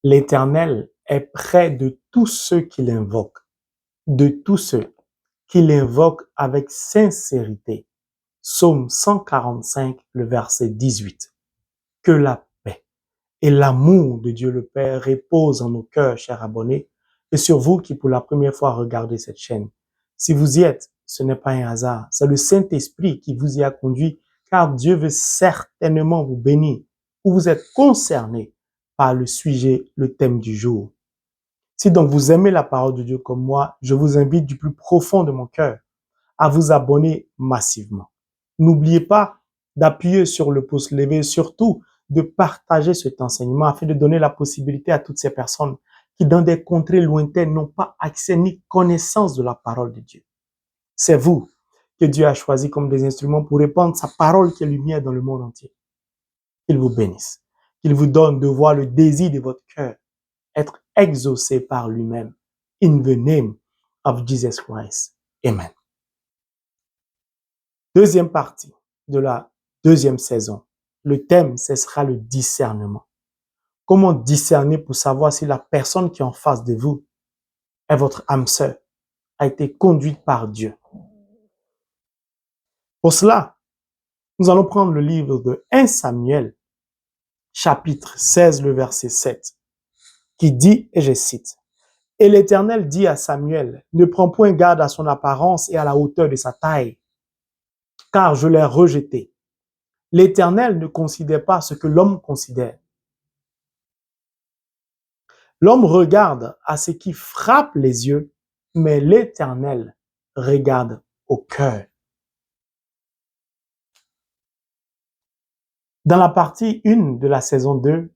L'Éternel est près de tous ceux qui l'invoquent, de tous ceux qui l'invoquent avec sincérité. Psaume 145, le verset 18. Que la paix et l'amour de Dieu le Père reposent en nos cœurs, chers abonnés, et sur vous qui pour la première fois regardez cette chaîne. Si vous y êtes, ce n'est pas un hasard, c'est le Saint-Esprit qui vous y a conduit, car Dieu veut certainement vous bénir, ou vous êtes concerné par le sujet, le thème du jour. Si donc vous aimez la parole de Dieu comme moi, je vous invite du plus profond de mon cœur à vous abonner massivement. N'oubliez pas d'appuyer sur le pouce levé et surtout de partager cet enseignement afin de donner la possibilité à toutes ces personnes qui, dans des contrées lointaines, n'ont pas accès ni connaissance de la parole de Dieu. C'est vous que Dieu a choisi comme des instruments pour répandre sa parole qui est lumière dans le monde entier. Qu'il vous bénisse, qu'il vous donne de voir le désir de votre cœur être exaucé par lui-même. In the name of Jesus Christ. Amen. Deuxième partie de la deuxième saison. Le thème, ce sera le discernement. Comment discerner pour savoir si la personne qui est en face de vous est votre âme sœur, a été conduite par Dieu. Pour cela, nous allons prendre le livre de 1 Samuel, chapitre 16, le verset 7, qui dit, et je cite, « Et l'Éternel dit à Samuel, ne prends point garde à son apparence et à la hauteur de sa taille, car je l'ai rejeté. L'Éternel ne considère pas ce que l'homme considère. L'homme regarde à ce qui frappe les yeux, mais l'Éternel regarde au cœur. » Dans la partie 1 de la saison 2,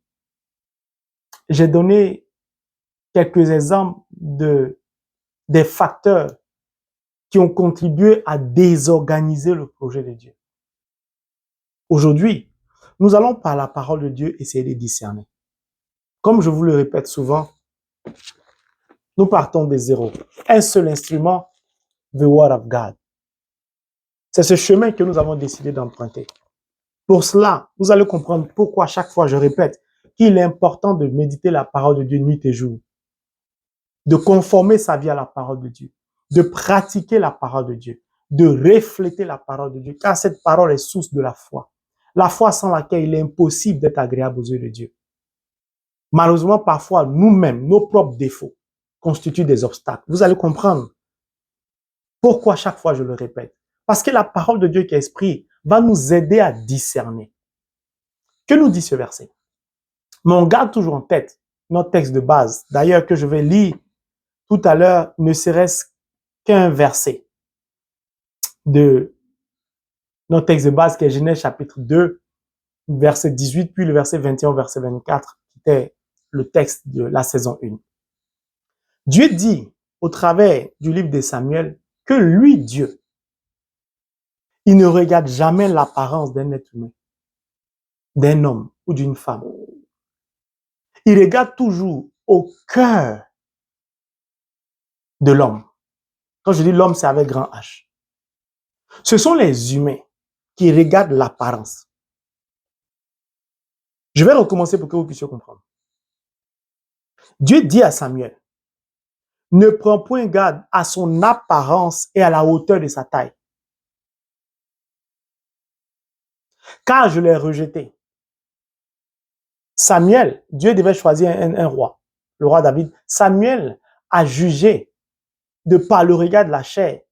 j'ai donné quelques exemples des facteurs qui ont contribué à désorganiser le projet de Dieu. Aujourd'hui, nous allons par la parole de Dieu essayer de discerner. Comme je vous le répète souvent, nous partons de zéro. Un seul instrument, the word of God. C'est ce chemin que nous avons décidé d'emprunter. Pour cela, vous allez comprendre pourquoi chaque fois je répète qu'il est important de méditer la parole de Dieu nuit et jour, de conformer sa vie à la parole de Dieu, de pratiquer la parole de Dieu, de refléter la parole de Dieu, car cette parole est source de la foi. La foi sans laquelle il est impossible d'être agréable aux yeux de Dieu. Malheureusement, parfois, nous-mêmes, nos propres défauts constituent des obstacles. Vous allez comprendre pourquoi chaque fois je le répète. Parce que la parole de Dieu qui est esprit va nous aider à discerner. Que nous dit ce verset? Mais on garde toujours en tête notre texte de base. D'ailleurs, que je vais lire tout à l'heure, ne serait-ce qu'un verset de notre texte de base qui est Genèse chapitre 2, verset 18, puis le verset 21 verset 24, qui était le texte de la saison 1. Dieu dit, au travers du livre de Samuel, que lui, Dieu, il ne regarde jamais l'apparence d'un être humain, d'un homme ou d'une femme. Il regarde toujours au cœur de l'homme. Quand je dis l'homme, c'est avec grand H. Ce sont les humains qui regardent l'apparence. Je vais recommencer pour que vous puissiez comprendre. Dieu dit à Samuel, ne prends point garde à son apparence et à la hauteur de sa taille, car je l'ai rejeté. Samuel, Dieu devait choisir un roi, le roi David. Samuel a jugé, de par le regard de la chair,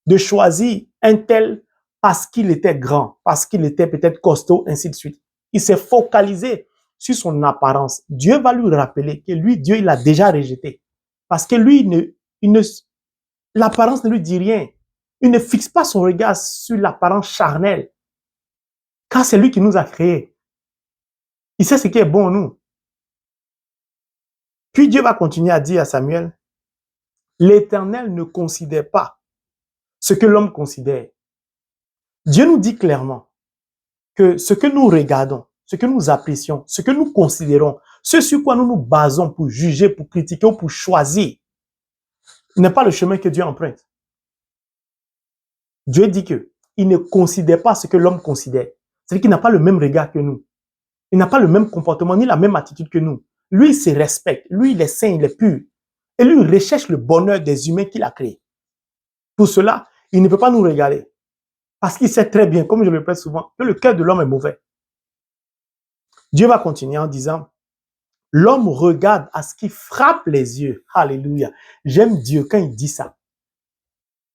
de choisir un tel parce qu'il était grand, parce qu'il était peut-être costaud, ainsi de suite. Il s'est focalisé sur son apparence. Dieu va lui rappeler que lui, Dieu, il l'a déjà rejeté. Parce que lui, l'apparence ne lui dit rien. Il ne fixe pas son regard sur l'apparence charnelle. Car c'est lui qui nous a créés. Il sait ce qui est bon en nous. Puis Dieu va continuer à dire à Samuel, l'Éternel ne considère pas ce que l'homme considère. Dieu nous dit clairement que ce que nous regardons, ce que nous apprécions, ce que nous considérons, ce sur quoi nous nous basons pour juger, pour critiquer ou pour choisir, n'est pas le chemin que Dieu emprunte. Dieu dit que il ne considère pas ce que l'homme considère. C'est-à-dire qu'il n'a pas le même regard que nous. Il n'a pas le même comportement ni la même attitude que nous. Lui, il se respecte. Lui, il est saint, il est pur. Et lui, il recherche le bonheur des humains qu'il a créés. Pour cela, il ne peut pas nous regarder. Parce qu'il sait très bien, comme je le répète souvent, que le cœur de l'homme est mauvais. Dieu va continuer en disant, l'homme regarde à ce qui frappe les yeux. Alléluia. J'aime Dieu quand il dit ça.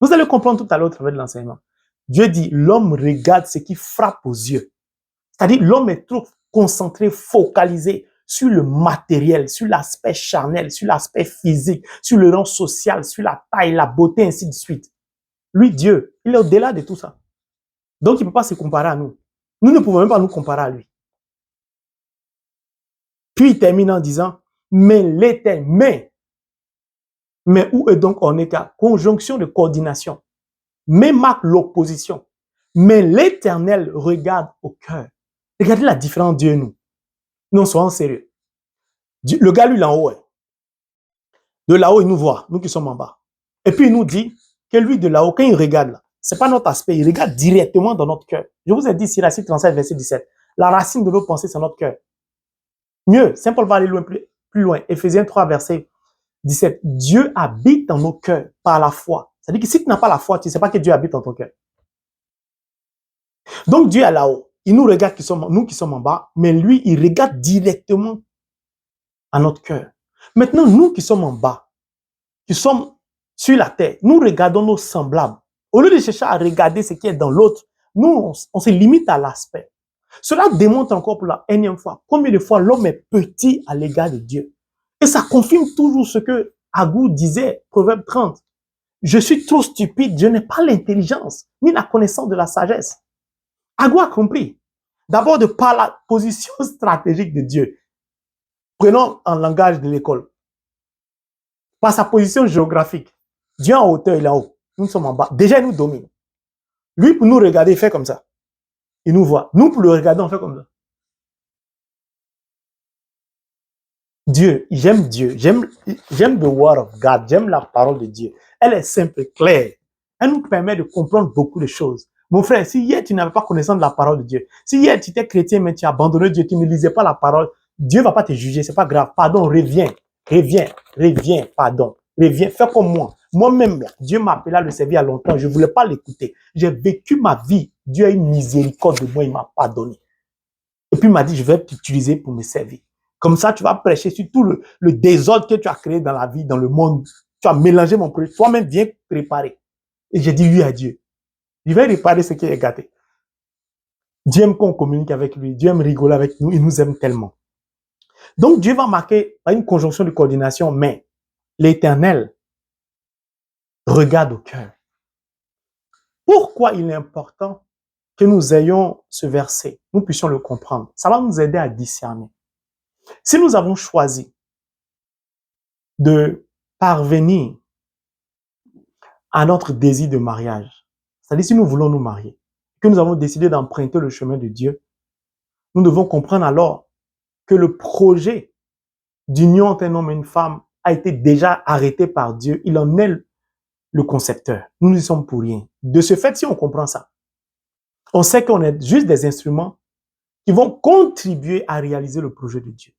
Vous allez comprendre tout à l'heure au travers de l'enseignement. Dieu dit, l'homme regarde ce qui frappe aux yeux. C'est-à-dire, l'homme est trop concentré, focalisé sur le matériel, sur l'aspect charnel, sur l'aspect physique, sur le rang social, sur la taille, la beauté, ainsi de suite. Lui, Dieu, il est au-delà de tout ça. Donc, il ne peut pas se comparer à nous. Nous ne pouvons même pas nous comparer à lui. Puis, il termine en disant, mais l'éternel, mais où est donc on est qu'à conjonction de coordination. Mais marque l'opposition. Mais l'Éternel regarde au cœur. Regardez la différence Dieu et nous. Non, soyons sérieux. Le gars, lui, il est en haut. De là-haut, il nous voit, nous qui sommes en bas. Et puis, il nous dit que lui, de là-haut, quand il regarde là, c'est pas notre aspect, il regarde directement dans notre cœur. Je vous ai dit, Siracide 37, verset 17. La racine de nos pensées, c'est notre cœur. Mieux, Saint Paul va aller plus loin. Éphésiens 3, verset 17. Dieu habite dans nos cœurs par la foi. C'est-à-dire que si tu n'as pas la foi, tu ne sais pas que Dieu habite dans ton cœur. Donc, Dieu est là-haut. Il nous regarde, nous qui sommes en bas, mais lui, il regarde directement à notre cœur. Maintenant, nous qui sommes en bas, qui sommes sur la terre, nous regardons nos semblables. Au lieu de chercher à regarder ce qui est dans l'autre, nous, on se limite à l'aspect. Cela démontre encore pour la énième fois combien de fois l'homme est petit à l'égard de Dieu. Et ça confirme toujours ce que Agou disait, Proverbe 30. Je suis trop stupide, je n'ai pas l'intelligence, ni la connaissance de la sagesse. Agou a compris. D'abord, de par la position stratégique de Dieu. Prenons en langage de l'école. Par sa position géographique. Dieu en hauteur, il est en haut. Nous sommes en bas. Déjà, il nous domine. Lui, pour nous regarder, il fait comme ça. Il nous voit. Nous, pour le regarder, on fait comme ça. Dieu, j'aime Dieu. J'aime the word of God. J'aime la parole de Dieu. Elle est simple et claire. Elle nous permet de comprendre beaucoup de choses. Mon frère, si hier tu n'avais pas connaissance de la parole de Dieu, si hier tu étais chrétien mais tu as abandonné Dieu, tu ne lisais pas la parole, Dieu ne va pas te juger, c'est pas grave. Pardon, reviens, pardon, reviens, fais comme moi. Moi-même, là, Dieu m'a appelé à le servir il y a longtemps, je ne voulais pas l'écouter. J'ai vécu ma vie, Dieu a eu miséricorde de moi, il m'a pardonné. Et puis il m'a dit, je vais t'utiliser pour me servir. Comme ça, tu vas prêcher sur tout le désordre que tu as créé dans la vie, dans le monde. Tu as mélangé mon projet, toi-même viens préparer. Et j'ai dit oui à Dieu. Je vais réparer ce qui est gâté. Dieu aime qu'on communique avec lui. Dieu aime rigoler avec nous. Il nous aime tellement. Donc, Dieu va marquer par une conjonction de coordination, mais l'Éternel regarde au cœur. Pourquoi il est important que nous ayons ce verset, nous puissions le comprendre? Ça va nous aider à discerner. Si nous avons choisi de parvenir à notre désir de mariage, c'est-à-dire si nous voulons nous marier, que nous avons décidé d'emprunter le chemin de Dieu, nous devons comprendre alors que le projet d'union entre un homme et une femme a été déjà arrêté par Dieu. Il en est le concepteur. Nous n'y sommes pour rien. De ce fait, si on comprend ça, on sait qu'on est juste des instruments qui vont contribuer à réaliser le projet de Dieu.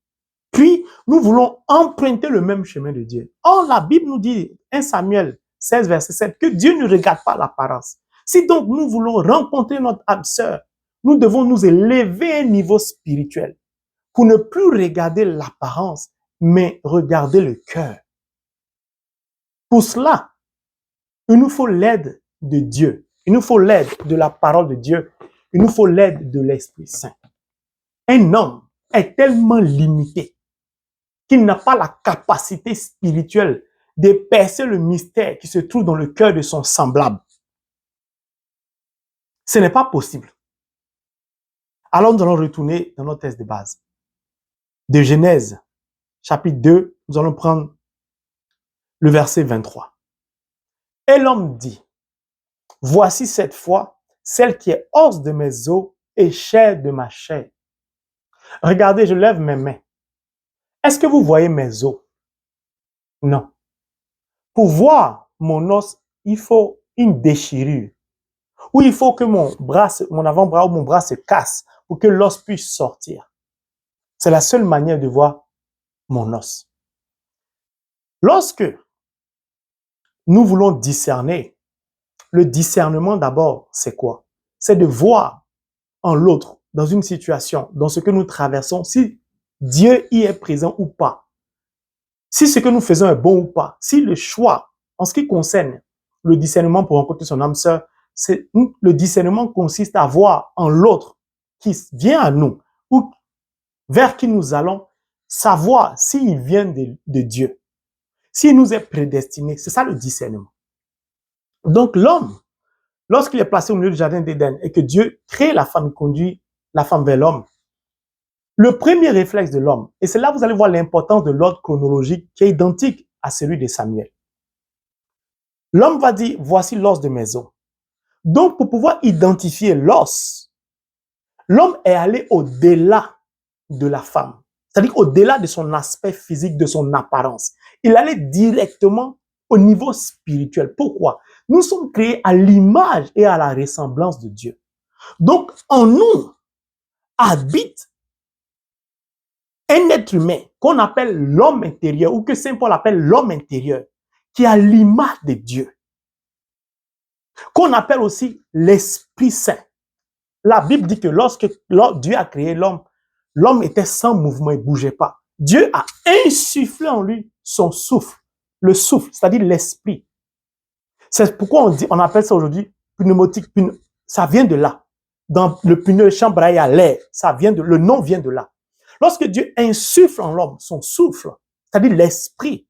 Puis, nous voulons emprunter le même chemin de Dieu. Or, la Bible nous dit, 1 Samuel 16, verset 7, que Dieu ne regarde pas l'apparence. Si donc nous voulons rencontrer notre âme sœur, nous devons nous élever à un niveau spirituel pour ne plus regarder l'apparence, mais regarder le cœur. Pour cela, il nous faut l'aide de Dieu. Il nous faut l'aide de la parole de Dieu. Il nous faut l'aide de l'Esprit Saint. Un homme est tellement limité qu'il n'a pas la capacité spirituelle de percer le mystère qui se trouve dans le cœur de son semblable. Ce n'est pas possible. Alors nous allons retourner dans notre texte de base. De Genèse, chapitre 2, nous allons prendre le verset 23. Et l'homme dit, voici cette fois celle qui est os de mes os et chair de ma chair. Regardez, je lève mes mains. Est-ce que vous voyez mes os? Non. Pour voir mon os, il faut une déchirure. Ou il faut que mon avant-bras ou mon bras se casse pour que l'os puisse sortir. C'est la seule manière de voir mon os. Lorsque nous voulons discerner, le discernement d'abord, c'est quoi? C'est de voir en l'autre, dans une situation, dans ce que nous traversons, si Dieu y est présent ou pas, si ce que nous faisons est bon ou pas, si le choix, en ce qui concerne le discernement pour rencontrer son âme sœur, le discernement consiste à voir en l'autre qui vient à nous ou vers qui nous allons, savoir s'il vient de Dieu, s'il nous est prédestiné. C'est ça le discernement. Donc l'homme, lorsqu'il est placé au milieu du jardin d'Éden et que Dieu crée la femme, conduit la femme vers l'homme, le premier réflexe de l'homme, et c'est là que vous allez voir l'importance de l'ordre chronologique qui est identique à celui de Samuel. L'homme va dire, voici l'os de mes os. Donc, pour pouvoir identifier l'os, l'homme est allé au-delà de la femme. C'est-à-dire au-delà de son aspect physique, de son apparence. Il allait directement au niveau spirituel. Pourquoi? Nous sommes créés à l'image et à la ressemblance de Dieu. Donc, en nous habite un être humain qu'on appelle l'homme intérieur ou que Saint Paul appelle l'homme intérieur, qui a l'image de Dieu, qu'on appelle aussi l'Esprit Saint. La Bible dit que lorsque Dieu a créé l'homme, l'homme était sans mouvement, il ne bougeait pas. Dieu a insufflé en lui son souffle, le souffle, c'est-à-dire l'esprit. C'est pourquoi on appelle ça aujourd'hui pneumatique. Ça vient de là. Dans le pneu chambraille à l'air, le nom vient de là. Lorsque Dieu insuffle en l'homme son souffle, c'est-à-dire l'esprit,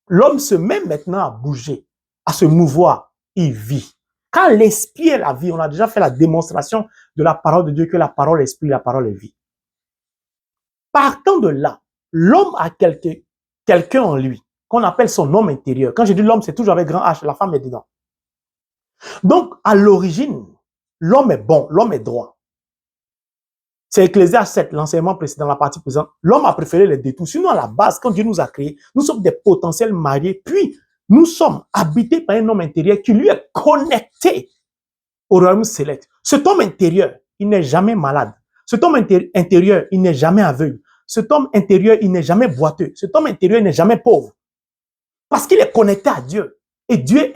l'homme se met maintenant à bouger, à se mouvoir, il vit. Quand l'esprit est la vie, on a déjà fait la démonstration de la parole de Dieu que la parole est esprit, la parole est vie. Partant de là, l'homme a quelqu'un en lui, qu'on appelle son homme intérieur. Quand je dis l'homme, c'est toujours avec grand H, la femme est dedans. Donc, à l'origine, l'homme est bon, l'homme est droit. C'est Ecclésiaste 7, l'enseignement précédent, la partie présente. L'homme a préféré les détours. Sinon, à la base, quand Dieu nous a créés, nous sommes des potentiels mariés, puis nous sommes habités par un homme intérieur qui lui est connecté au royaume céleste. Cet homme intérieur, il n'est jamais malade. Cet homme intérieur, il n'est jamais aveugle. Cet homme intérieur, il n'est jamais boiteux. Cet homme intérieur, il n'est jamais pauvre. Parce qu'il est connecté à Dieu. Et Dieu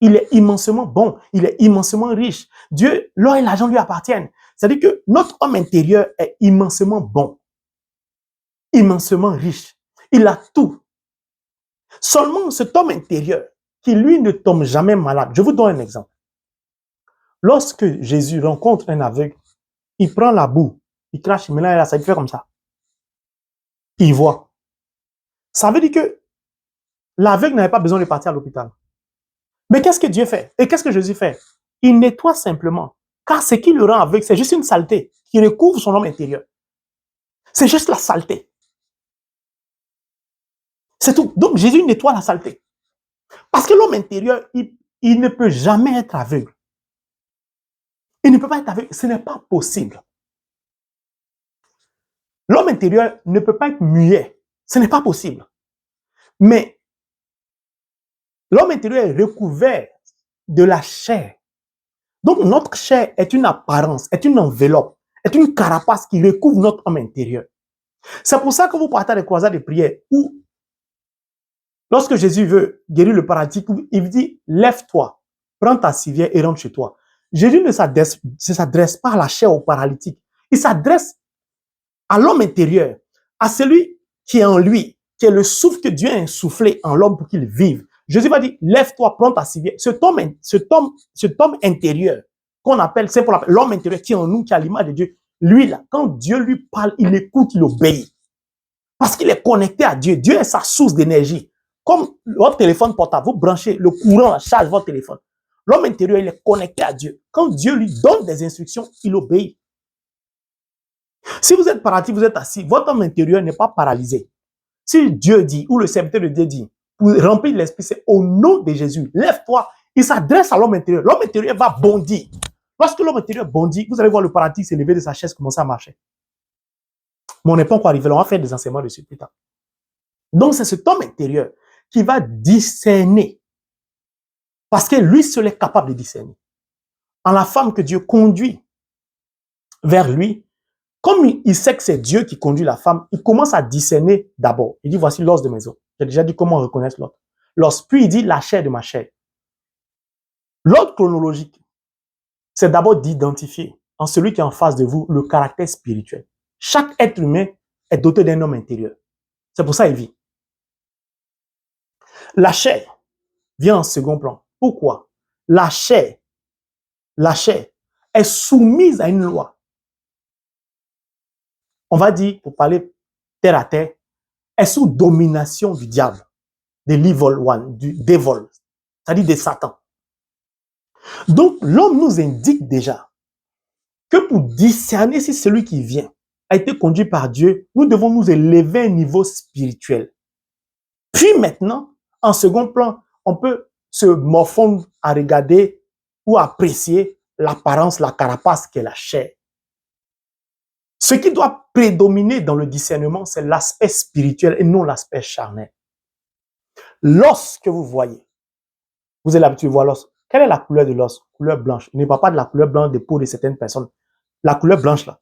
il est immensément bon. Il est immensément riche. Dieu, l'or et l'argent lui appartiennent. C'est-à-dire que notre homme intérieur est immensément bon. Immensément riche. Il a tout. Seulement cet homme intérieur, qui lui ne tombe jamais malade. Je vous donne un exemple. Lorsque Jésus rencontre un aveugle, il prend la boue, il crache, il mélange là, ça il fait comme ça. Il voit. Ça veut dire que l'aveugle n'avait pas besoin de partir à l'hôpital. Mais qu'est-ce que Dieu fait? Et qu'est-ce que Jésus fait? Il nettoie simplement. Car ce qui le rend aveugle, c'est juste une saleté qui recouvre son homme intérieur. C'est juste la saleté. C'est tout. Donc Jésus nettoie la saleté. Parce que l'homme intérieur, il ne peut jamais être aveugle. Il ne peut pas être aveugle. Ce n'est pas possible. L'homme intérieur ne peut pas être muet. Ce n'est pas possible. Mais l'homme intérieur est recouvert de la chair. Donc notre chair est une apparence, est une enveloppe, est une carapace qui recouvre notre homme intérieur. C'est pour ça que vous partez à des croisades de prière où, lorsque Jésus veut guérir le paralytique, il dit, lève-toi, prends ta civière et rentre chez toi. Jésus ne s'adresse pas à la chair au paralytique. Il s'adresse à l'homme intérieur, à celui qui est en lui, qui est le souffle que Dieu a insoufflé en l'homme pour qu'il vive. Jésus va dire, lève-toi, prends ta civière. Cet homme intérieur, qu'on appelle, c'est pour l'homme intérieur qui est en nous, qui a l'image de Dieu, lui là, quand Dieu lui parle, il écoute, il obéit. Parce qu'il est connecté à Dieu. Dieu est sa source d'énergie. Comme votre téléphone portable, vous branchez le courant, charge votre téléphone. L'homme intérieur, il est connecté à Dieu. Quand Dieu lui donne des instructions, il obéit. Si vous êtes paralytique, vous êtes assis, votre homme intérieur n'est pas paralysé. Si Dieu dit, ou le serviteur de Dieu dit, pour remplir l'esprit, c'est au nom de Jésus, lève-toi. Il s'adresse à l'homme intérieur. L'homme intérieur va bondir. Lorsque l'homme intérieur bondit, vous allez voir le paralytique se lever de sa chaise, commencer à marcher. Mais on n'est pas encore arrivé là, on va faire des enseignements dessus plus tard. Donc c'est cet homme intérieur qui va discerner. Parce que lui seul est capable de discerner. En la femme que Dieu conduit vers lui, Comme il sait que c'est Dieu qui conduit la femme, il commence à discerner d'abord. Il dit, voici l'os de mes os. J'ai déjà dit comment reconnaître l'autre. L'os. Puis il dit, la chair de ma chair. L'ordre chronologique, c'est d'abord d'identifier en celui qui est en face de vous le caractère spirituel. Chaque être humain est doté d'un homme intérieur. C'est pour ça qu'il vit. La chair vient en second plan. Pourquoi? La chair est soumise à une loi. On va dire, pour parler terre à terre, est sous domination du diable, de l'evil one, du devil, c'est-à-dire de Satan. Donc, l'homme nous indique déjà que pour discerner si celui qui vient a été conduit par Dieu, nous devons nous élever à un niveau spirituel. Puis maintenant, en second plan, on peut se morfondre à regarder ou apprécier l'apparence, la carapace qu'est la chair. Ce qui doit prédominer dans le discernement, c'est l'aspect spirituel et non l'aspect charnel. L'os que vous voyez, vous avez l'habitude de voir l'os. Quelle est la couleur de l'os? Couleur blanche. Il ne parle pas de la couleur blanche des peaux de certaines personnes. La couleur blanche là.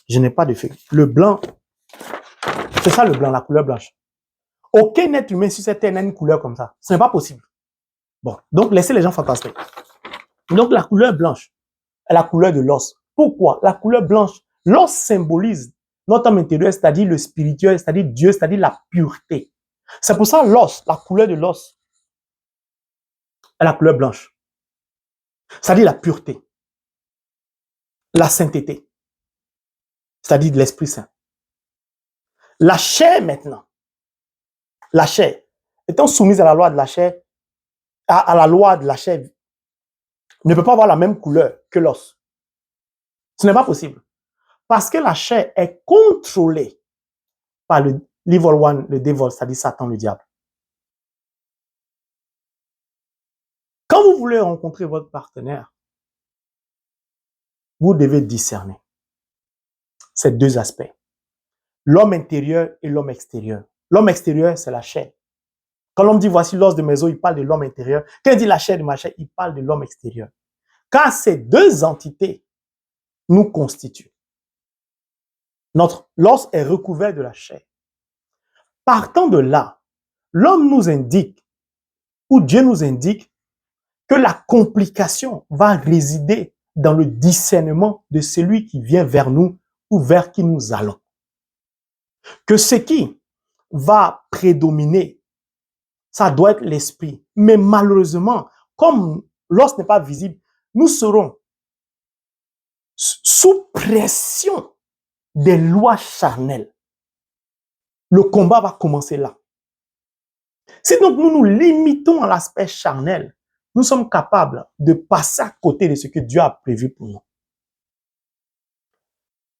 Je n'ai pas de feuille. Le blanc, c'est ça le blanc, la couleur blanche. Aucun être humain sur cette terre n'a une couleur comme ça. Ce n'est pas possible. Bon, donc laissez les gens fantasmer. Donc la couleur blanche est la couleur de l'os. Pourquoi? La couleur blanche, l'os symbolise notre âme intérieure, c'est-à-dire le spirituel, c'est-à-dire Dieu, c'est-à-dire la pureté. C'est pour ça l'os, la couleur de l'os, est la couleur blanche. C'est-à-dire la pureté, la sainteté, c'est-à-dire de l'Esprit Saint. La chair maintenant, la chair, étant soumise à la loi de la chair, à la loi de la chair, ne peut pas avoir la même couleur que l'os. Ce n'est pas possible. Parce que la chair est contrôlée par le l'evil one, le devil, c'est-à-dire Satan, le diable. Quand vous voulez rencontrer votre partenaire, vous devez discerner ces deux aspects. L'homme intérieur et l'homme extérieur. L'homme extérieur, c'est la chair. Quand l'homme dit voici l'os de mes os, il parle de l'homme intérieur. Quand il dit la chair de ma chair, il parle de l'homme extérieur. Car ces deux entités nous constituent. Notre l'os est recouvert de la chair. Partant de là, l'homme nous indique, ou Dieu nous indique, que la complication va résider dans le discernement de celui qui vient vers nous ou vers qui nous allons. Que ce qui va prédominer, ça doit être l'esprit. Mais malheureusement, comme l'os n'est pas visible, nous serons sous pression des lois charnelles. Le combat va commencer là. Si donc nous nous limitons à l'aspect charnel, nous sommes capables de passer à côté de ce que Dieu a prévu pour nous.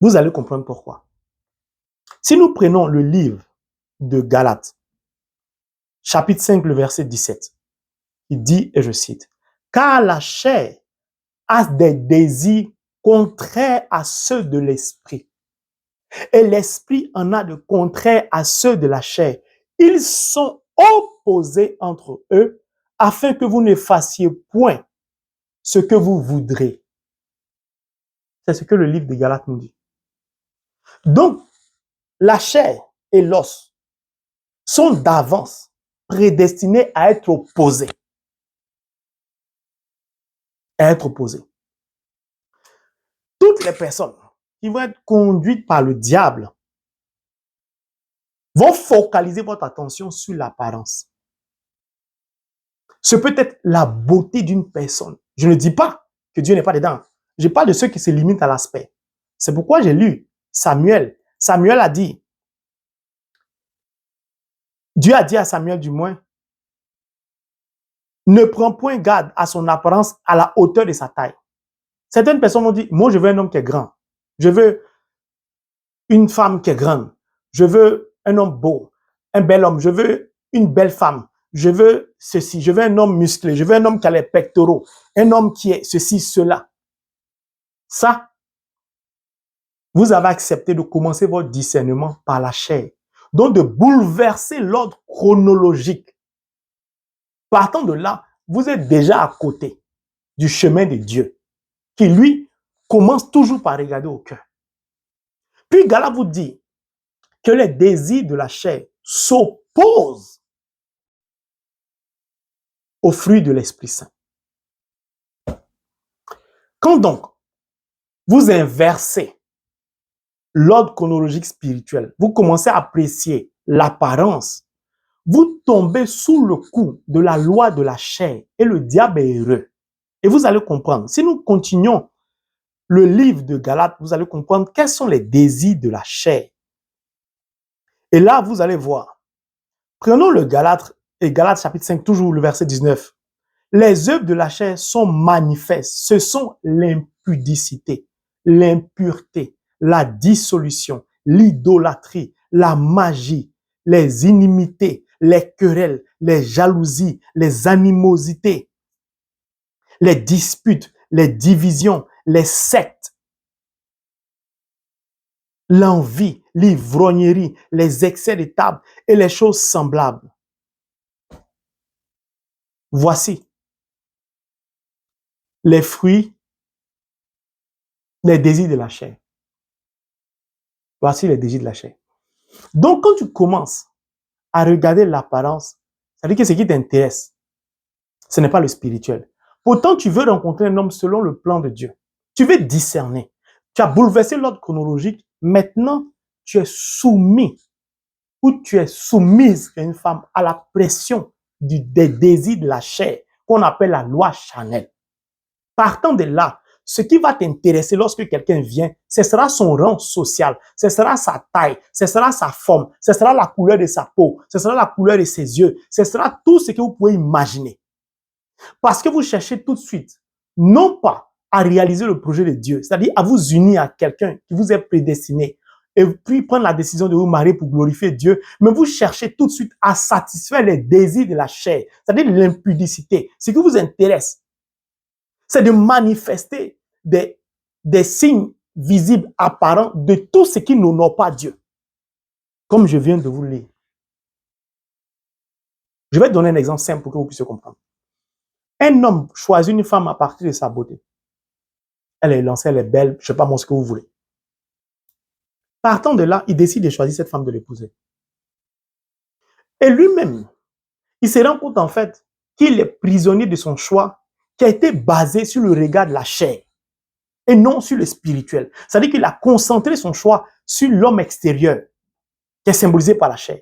Vous allez comprendre pourquoi. Si nous prenons le livre de Galates, chapitre 5, le verset 17, il dit, et je cite, « Car la chair a des désirs contraires à ceux de l'esprit, et l'esprit en a de contraires à ceux de la chair. Ils sont opposés entre eux, afin que vous ne fassiez point ce que vous voudrez. » C'est ce que le livre de Galates nous dit. Donc, la chair et l'os sont d'avance prédestinés à être opposés. À être opposés. Toutes les personnes qui vont être conduites par le diable vont focaliser votre attention sur l'apparence. Ce peut être la beauté d'une personne. Je ne dis pas que Dieu n'est pas dedans. Je parle de ceux qui se limitent à l'aspect. C'est pourquoi j'ai lu Samuel. Samuel a dit, Dieu a dit à Samuel du moins, ne prends point garde à son apparence à la hauteur de sa taille. Certaines personnes ont dit, moi je veux un homme qui est grand. Je veux une femme qui est grande. Je veux un homme beau, un bel homme. Je veux une belle femme. Je veux ceci. Je veux un homme musclé. Je veux un homme qui a les pectoraux. Un homme qui est ceci, cela. Ça, vous avez accepté de commencer votre discernement par la chair. Donc de bouleverser l'ordre chronologique. Partant de là, vous êtes déjà à côté du chemin de Dieu, qui lui commence toujours par regarder au cœur. Puis Galates vous dit que les désirs de la chair s'opposent au fruit de l'Esprit Saint. Quand donc vous inversez l'ordre chronologique spirituel, vous commencez à apprécier l'apparence, vous tombez sous le coup de la loi de la chair et le diable est heureux. Et vous allez comprendre, si nous continuons le livre de Galates, vous allez comprendre quels sont les désirs de la chair. Et là, vous allez voir. Prenons le Galates, et Galates chapitre 5, toujours le verset 19. Les œuvres de la chair sont manifestes. Ce sont l'impudicité, l'impureté, la dissolution, l'idolâtrie, la magie, les inimités, les querelles, les jalousies, les animosités, les disputes, les divisions, les sectes, l'envie, l'ivrognerie, les excès de table et les choses semblables. Voici les fruits, les désirs de la chair. Voici les désirs de la chair. Donc, quand tu commences à regarder l'apparence, ça veut dire que ce qui t'intéresse, ce n'est pas le spirituel. Pourtant, tu veux rencontrer un homme selon le plan de Dieu. Tu veux discerner. Tu as bouleversé l'ordre chronologique. Maintenant, tu es soumis ou tu es soumise à une femme à la pression des désirs de la chair qu'on appelle la loi charnelle. Partant de là, ce qui va t'intéresser lorsque quelqu'un vient, ce sera son rang social, ce sera sa taille, ce sera sa forme, ce sera la couleur de sa peau, ce sera la couleur de ses yeux, ce sera tout ce que vous pouvez imaginer. Parce que vous cherchez tout de suite, non pas à réaliser le projet de Dieu, c'est-à-dire à vous unir à quelqu'un qui vous est prédestiné, et puis prendre la décision de vous marier pour glorifier Dieu, mais vous cherchez tout de suite à satisfaire les désirs de la chair, c'est-à-dire l'impudicité. Ce qui vous intéresse, c'est de manifester des signes visibles, apparents de tout ce qui n'honore pas Dieu. Comme je viens de vous le lire. Je vais donner un exemple simple pour que vous puissiez comprendre. Un homme choisit une femme à partir de sa beauté. Elle est lancée, elle est belle, je ne sais pas moi ce que vous voulez. Partant de là, il décide de choisir cette femme de l'épouser. Et lui-même, il se rend compte en fait qu'il est prisonnier de son choix qui a été basé sur le regard de la chair et non sur le spirituel. C'est-à-dire qu'il a concentré son choix sur l'homme extérieur qui est symbolisé par la chair.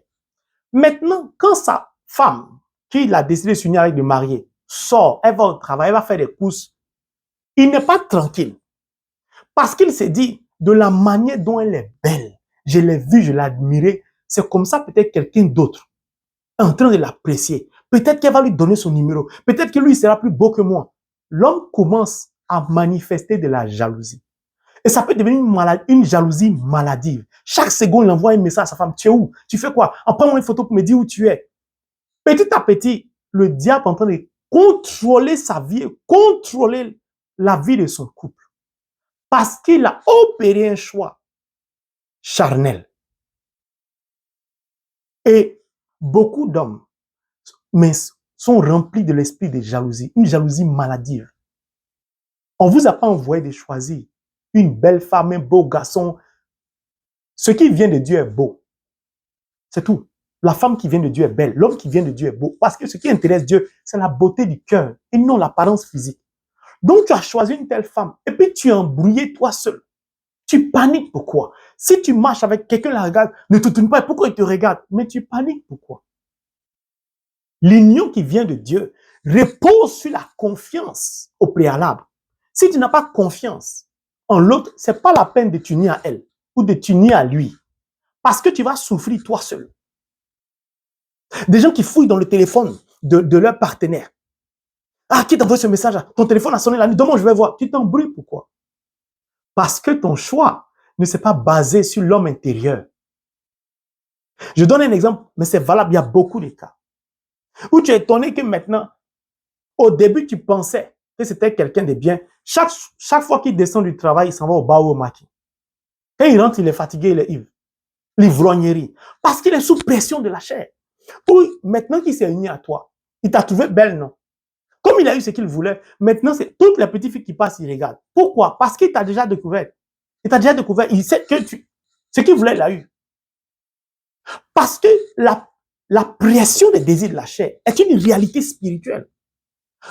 Maintenant, quand sa femme, qu'il a décidé de s'unir avec, de marier, sort, elle va au travail, elle va faire des courses, il n'est pas tranquille. Parce qu'il s'est dit, de la manière dont elle est belle, je l'ai vue, je l'ai admirée, c'est comme ça peut-être quelqu'un d'autre est en train de l'apprécier. Peut-être qu'elle va lui donner son numéro. Peut-être que lui, il sera plus beau que moi. L'homme commence à manifester de la jalousie. Et ça peut devenir une jalousie maladive. Chaque seconde, il envoie un message à sa femme. Tu es où? Tu fais quoi? Prends-moi une photo pour me dire où tu es. Petit à petit, le diable est en train de contrôler sa vie, contrôler la vie de son couple. Parce qu'il a opéré un choix charnel. Et beaucoup d'hommes sont remplis de l'esprit de jalousie, une jalousie maladive. On ne vous a pas envoyé de choisir une belle femme, un beau garçon. Ce qui vient de Dieu est beau. C'est tout. La femme qui vient de Dieu est belle. L'homme qui vient de Dieu est beau. Parce que ce qui intéresse Dieu, c'est la beauté du cœur et non l'apparence physique. Donc, tu as choisi une telle femme et puis tu es embrouillé toi seul. Tu paniques pourquoi? Si tu marches avec quelqu'un qui la regarde, ne te tourne pas. Pourquoi il te regarde? Mais tu paniques pourquoi? L'union qui vient de Dieu repose sur la confiance au préalable. Si tu n'as pas confiance en l'autre, ce n'est pas la peine de t'unir à elle ou de t'unir à lui. Parce que tu vas souffrir toi seul. Des gens qui fouillent dans le téléphone de leur partenaire. Ah, qui t'envoie ce message? Ton téléphone a sonné la nuit. Demain, je vais voir. Tu t'embrouilles pourquoi? Parce que ton choix ne s'est pas basé sur l'homme intérieur. Je donne un exemple, mais c'est valable. Il y a beaucoup de cas. Où tu es étonné que maintenant, au début, tu pensais que c'était quelqu'un de bien. Chaque fois qu'il descend du travail, il s'en va au bar ou au maquis. Quand il rentre, il est fatigué, il est ivre. L'ivrognerie. Parce qu'il est sous pression de la chair. Ou maintenant qu'il s'est uni à toi, il t'a trouvé belle, non? Comme il a eu ce qu'il voulait, maintenant, c'est toutes les petites filles qui passent, il regarde. Pourquoi? Parce qu'il t'a déjà découvert. Il t'a déjà découvert. Il sait que ce qu'il voulait, il l'a eu. Parce que la pression des désirs de la chair est une réalité spirituelle.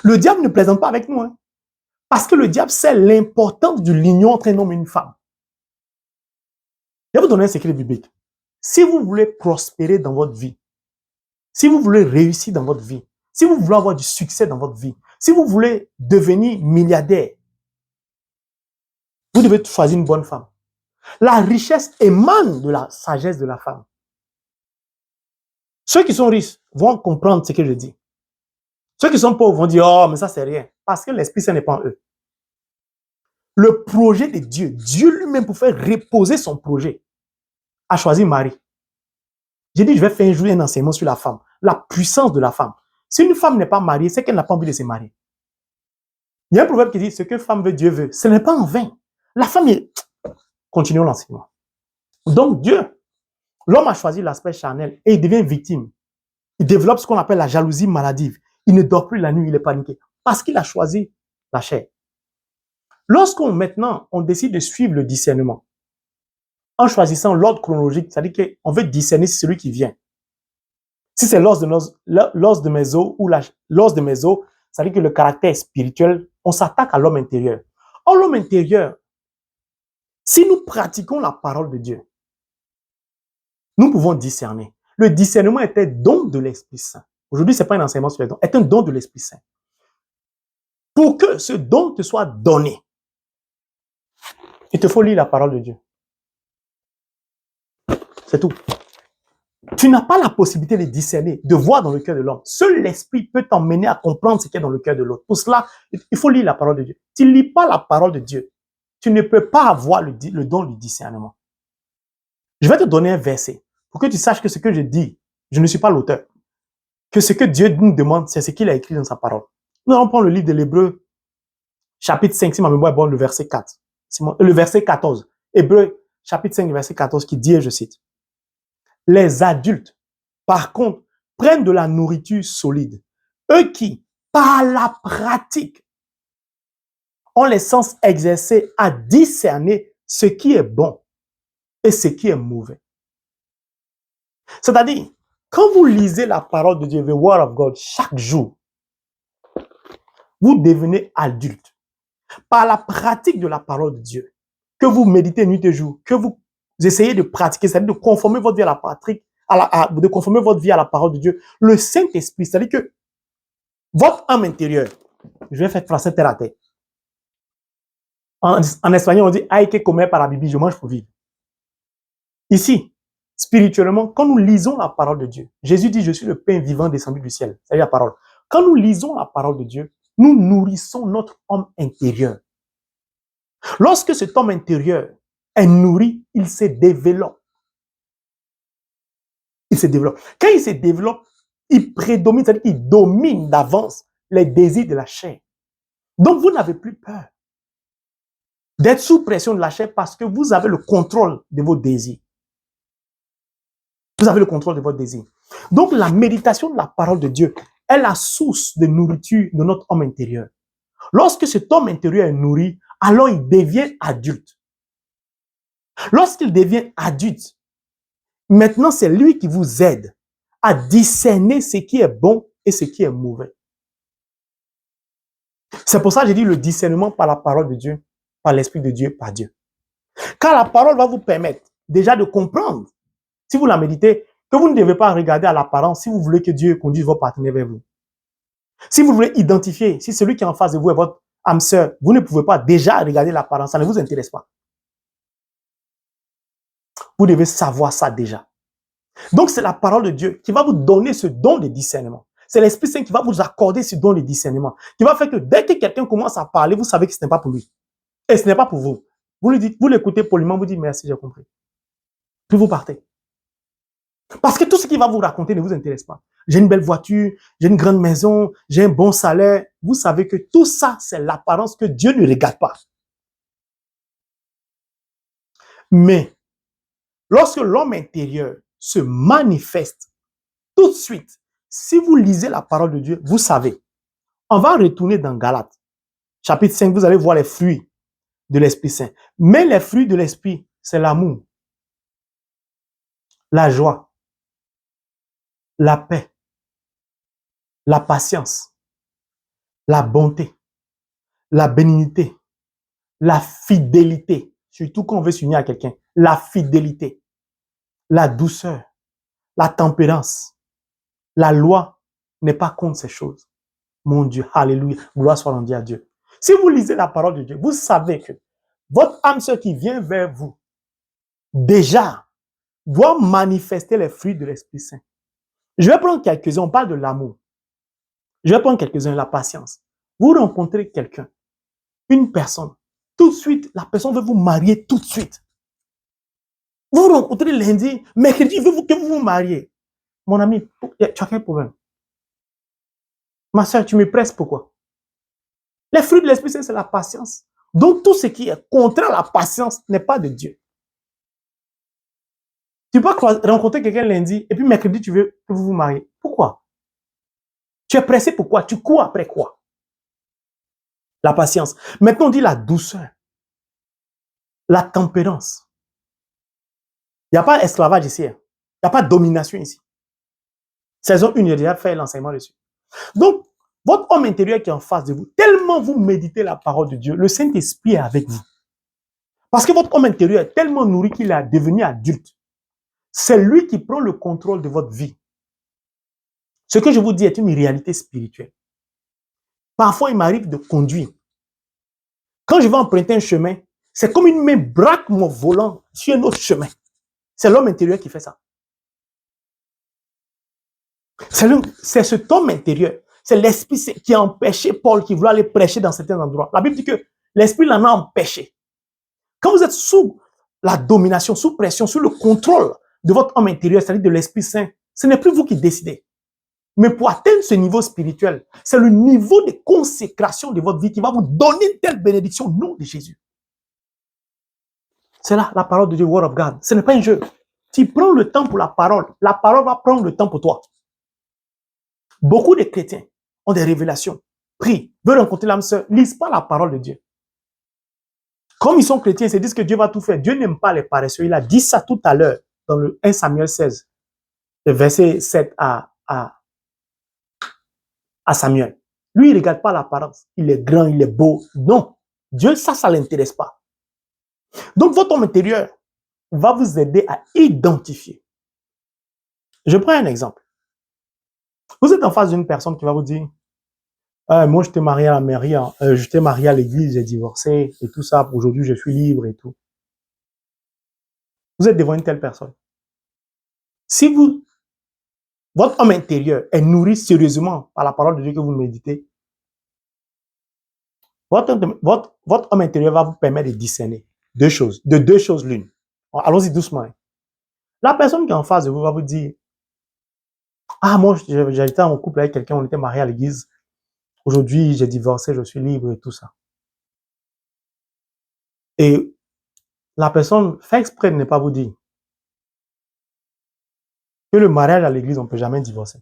Le diable ne plaisante pas avec nous. Hein. Parce que le diable sait l'importance de l'union entre un homme et une femme. Je vais vous donner un secret biblique. Si vous voulez prospérer dans votre vie, si vous voulez réussir dans votre vie, si vous voulez avoir du succès dans votre vie, si vous voulez devenir milliardaire, vous devez choisir une bonne femme. La richesse émane de la sagesse de la femme. Ceux qui sont riches vont comprendre ce que je dis. Ceux qui sont pauvres vont dire, oh, mais ça, c'est rien. Parce que l'Esprit Saint n'est pas en eux. Le projet de Dieu, Dieu lui-même, pour faire reposer son projet, a choisi Marie. J'ai dit, je vais faire un jour un enseignement sur la femme, la puissance de la femme. Si une femme n'est pas mariée, c'est qu'elle n'a pas envie de se marier. Il y a un proverbe qui dit, ce que femme veut, Dieu veut. Ce n'est pas en vain. La femme est... Continuons l'enseignement. Donc Dieu, l'homme a choisi l'aspect charnel et il devient victime. Il développe ce qu'on appelle la jalousie maladive. Il ne dort plus la nuit, il est paniqué. Parce qu'il a choisi la chair. Lorsqu'on maintenant, on décide de suivre le discernement, en choisissant l'ordre chronologique, c'est-à-dire qu'on veut discerner celui qui vient. Si c'est l'os de mes os ou l'os de mes os, c'est-à-dire que le caractère spirituel, on s'attaque à l'homme intérieur. Or, l'homme intérieur, si nous pratiquons la parole de Dieu, nous pouvons discerner. Le discernement est un don de l'Esprit Saint. Aujourd'hui, ce n'est pas un enseignement sur les dons, c'est un don de l'Esprit Saint. Pour que ce don te soit donné, il te faut lire la parole de Dieu. C'est tout. Tu n'as pas la possibilité de discerner, de voir dans le cœur de l'homme. Seul l'Esprit peut t'emmener à comprendre ce qu'il y a dans le cœur de l'autre. Pour cela, il faut lire la parole de Dieu. Tu ne lis pas la parole de Dieu, tu ne peux pas avoir le don du discernement. Je vais te donner un verset pour que tu saches que ce que je dis, je ne suis pas l'auteur. Que ce que Dieu nous demande, c'est ce qu'il a écrit dans sa parole. Nous allons prendre le livre de l'Hébreu, chapitre 5, si ma mémoire est bonne, le verset 4. Le verset 14. Hébreu, chapitre 5, verset 14, qui dit, et je cite, « Les adultes, par contre, prennent de la nourriture solide. Eux qui, par la pratique, ont les sens exercés à discerner ce qui est bon et ce qui est mauvais. » C'est-à-dire, quand vous lisez la parole de Dieu, the word of God, chaque jour, vous devenez adulte. Par la pratique de la parole de Dieu, que vous méditez nuit et jour, que vous essayez de pratiquer, c'est-à-dire de conformer votre vie à la pratique, de conformer votre vie à la parole de Dieu, le Saint-Esprit, c'est-à-dire que votre âme intérieure, je vais faire français terre à terre. En espagnol, on dit, hay que comer para vivir, je mange pour vivre. Ici, spirituellement, quand nous lisons la parole de Dieu, Jésus dit, je suis le pain vivant descendu du ciel. C'est la parole. Quand nous lisons la parole de Dieu, nous nourrissons notre homme intérieur. Lorsque cet homme intérieur est nourri, il se développe. Il se développe. Quand il se développe, il prédomine, c'est-à-dire qu'il domine d'avance les désirs de la chair. Donc, vous n'avez plus peur d'être sous pression de la chair parce que vous avez le contrôle de vos désirs. Vous avez le contrôle de votre désir. Donc, la méditation de la parole de Dieu est la source de nourriture de notre homme intérieur. Lorsque cet homme intérieur est nourri, alors il devient adulte. Lorsqu'il devient adulte, maintenant c'est lui qui vous aide à discerner ce qui est bon et ce qui est mauvais. C'est pour ça que j'ai dit le discernement par la parole de Dieu, par l'Esprit de Dieu, par Dieu. Car la parole va vous permettre déjà de comprendre, si vous la méditez, que vous ne devez pas regarder à l'apparence si vous voulez que Dieu conduise vos partenaires vers vous. Si vous voulez identifier, si celui qui est en face de vous est votre âme sœur, vous ne pouvez pas déjà regarder l'apparence, ça ne vous intéresse pas. Vous devez savoir ça déjà. Donc c'est la parole de Dieu qui va vous donner ce don de discernement. C'est l'Esprit Saint qui va vous accorder ce don de discernement, qui va faire que dès que quelqu'un commence à parler, vous savez que ce n'est pas pour lui. Et ce n'est pas pour vous. Vous lui dites, vous l'écoutez poliment, vous dites merci, j'ai compris. Puis vous partez. Parce que tout ce qu'il va vous raconter ne vous intéresse pas. J'ai une belle voiture, j'ai une grande maison, j'ai un bon salaire. Vous savez que tout ça, c'est l'apparence que Dieu ne regarde pas. Mais, lorsque l'homme intérieur se manifeste, tout de suite, si vous lisez la parole de Dieu, vous savez, On va retourner dans Galates. Chapitre 5, vous allez voir les fruits de l'Esprit Saint. Mais les fruits de l'Esprit, c'est l'amour, la joie, la paix, la patience, la bonté, la bénignité, la fidélité. Surtout quand on veut s'unir à quelqu'un. La fidélité, la douceur, la tempérance. La loi n'est pas contre ces choses. Mon Dieu, alléluia, gloire soit rendue à Dieu. Si vous lisez la parole de Dieu, vous savez que votre âme sœur qui vient vers vous, déjà, doit manifester les fruits de l'Esprit Saint. Je vais prendre quelques-uns, on parle de l'amour. Je vais prendre quelques-uns, la patience. Vous rencontrez quelqu'un, une personne, tout de suite, la personne veut vous marier tout de suite. Vous rencontrez lundi, mercredi, il veut que vous vous mariez. Mon ami, tu as quel problème? Ma soeur, tu me presses pourquoi? Les fruits de l'Esprit Saint, c'est la patience. Donc, tout ce qui est contraire à la patience n'est pas de Dieu. Tu peux rencontrer quelqu'un lundi et puis mercredi, tu veux que vous vous mariez. Pourquoi? Tu es pressé pourquoi? Tu cours après quoi? La patience. Maintenant, on dit la douceur, la tempérance. Il n'y a pas d'esclavage ici. Il n'y a pas de domination ici. Saison 1, il a déjà fait l'enseignement dessus. Donc, votre homme intérieur qui est en face de vous, tellement vous méditez la parole de Dieu, le Saint-Esprit est avec vous. Parce que votre homme intérieur est tellement nourri qu'il est devenu adulte. C'est lui qui prend le contrôle de votre vie. Ce que je vous dis est une réalité spirituelle. Parfois, il m'arrive de conduire. Quand je vais emprunter un chemin, c'est comme une main braque mon volant sur un autre chemin. C'est l'homme intérieur qui fait ça. C'est cet homme intérieur. C'est l'esprit qui a empêché Paul qui voulait aller prêcher dans certains endroits. La Bible dit que l'esprit l'en a empêché. Quand vous êtes sous la domination, sous pression, sous le contrôle de votre homme intérieur, c'est-à-dire de l'Esprit Saint, ce n'est plus vous qui décidez. Mais pour atteindre ce niveau spirituel, c'est le niveau de consécration de votre vie qui va vous donner une telle bénédiction au nom de Jésus. C'est là la parole de Dieu, Word of God. Ce n'est pas un jeu. Tu prends le temps pour la parole va prendre le temps pour toi. Beaucoup de chrétiens ont des révélations, prient, veulent rencontrer l'âme sœur, lisent pas la parole de Dieu. Comme ils sont chrétiens, ils se disent que Dieu va tout faire. Dieu n'aime pas les paresseux. Il a dit ça tout à l'heure dans le 1 Samuel 16, le verset 7 à Samuel. Lui, il ne regarde pas l'apparence. Il est grand, il est beau. Non. Dieu, ça ne l'intéresse pas. Donc, votre homme intérieur va vous aider à identifier. Je prends un exemple. Vous êtes en face d'une personne qui va vous dire, moi, je t'ai marié à la mairie, je t'ai marié à l'église, j'ai divorcé et tout ça. Aujourd'hui, je suis libre et tout. Vous êtes devant une telle personne. Si votre homme intérieur est nourri sérieusement par la parole de Dieu que vous méditez, votre homme intérieur va vous permettre de discerner deux choses l'une. Allons-y doucement. La personne qui est en face de vous va vous dire, moi, j'étais en couple avec quelqu'un, on était mariés à l'église. Aujourd'hui, j'ai divorcé, je suis libre et tout ça. Et la personne fait exprès de ne pas vous dire que le mariage à l'église, on ne peut jamais divorcer.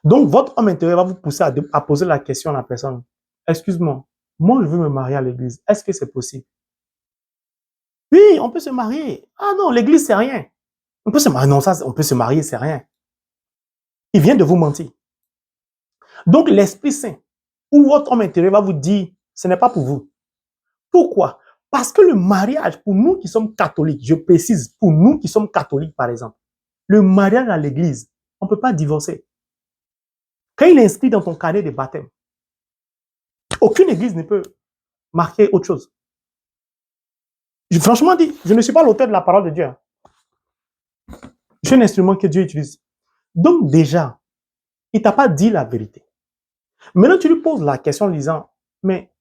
Donc, votre homme intérieur va vous pousser à poser la question à la personne. Excuse-moi, moi, je veux me marier à l'église. Est-ce que c'est possible? Oui, on peut se marier. Ah non, l'église, c'est rien. On peut se marier. Non, ça, on peut se marier, c'est rien. Il vient de vous mentir. Donc, l'Esprit Saint ou votre homme intérieur va vous dire, ce n'est pas pour vous. Pourquoi? Parce que le mariage, pour nous qui sommes catholiques, je précise, pour nous qui sommes catholiques, par exemple, le mariage à l'église, on ne peut pas divorcer. Quand il est inscrit dans ton carnet de baptême, aucune église ne peut marquer autre chose. Franchement dit, je ne suis pas l'auteur de la parole de Dieu. Je suis un instrument que Dieu utilise. Donc déjà, il ne t'a pas dit la vérité. Maintenant, tu lui poses la question en disant, mais,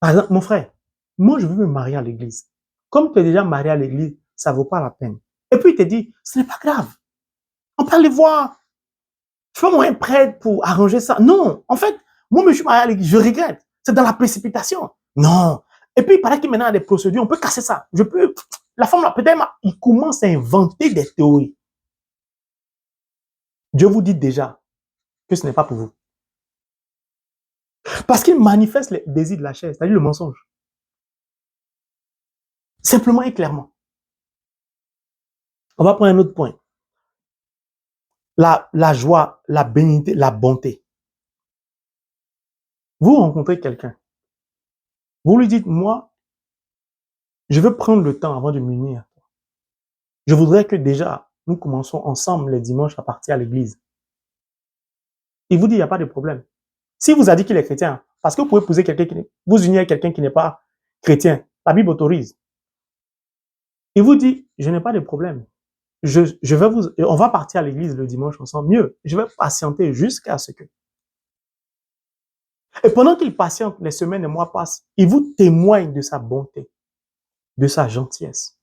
par exemple, mon frère, moi, je veux me marier à l'église. Comme tu es déjà marié à l'église, ça ne vaut pas la peine. Et puis, il te dit, ce n'est pas grave. On peut aller voir. Je fais moi un prêtre pour arranger ça. Non, en fait, moi, je suis marié à l'église, je regrette. C'est dans la précipitation. Non. Et puis, il paraît que maintenant, il y a des procédures, on peut casser ça. La femme, là, peut-être, il commence à inventer des théories. Dieu vous dit déjà que ce n'est pas pour vous. Parce qu'il manifeste les désirs de la chair, c'est-à-dire le mensonge. Simplement et clairement. On va prendre un autre point. La joie, la bénignité, la bonté. Vous rencontrez quelqu'un. Vous lui dites, moi, je veux prendre le temps avant de m'unir. Je voudrais que déjà, nous commençons ensemble les dimanches à partir à l'église. Il vous dit, il n'y a pas de problème. Si vous a dit qu'il est chrétien, parce que vous pouvez épouser quelqu'un vous unir à quelqu'un qui n'est pas chrétien, la Bible autorise. Il vous dit, je n'ai pas de problème. On va partir à l'église le dimanche ensemble. Mieux, je vais patienter jusqu'à ce que. Et pendant qu'il patiente, les semaines et mois passent, il vous témoigne de sa bonté, de sa gentillesse.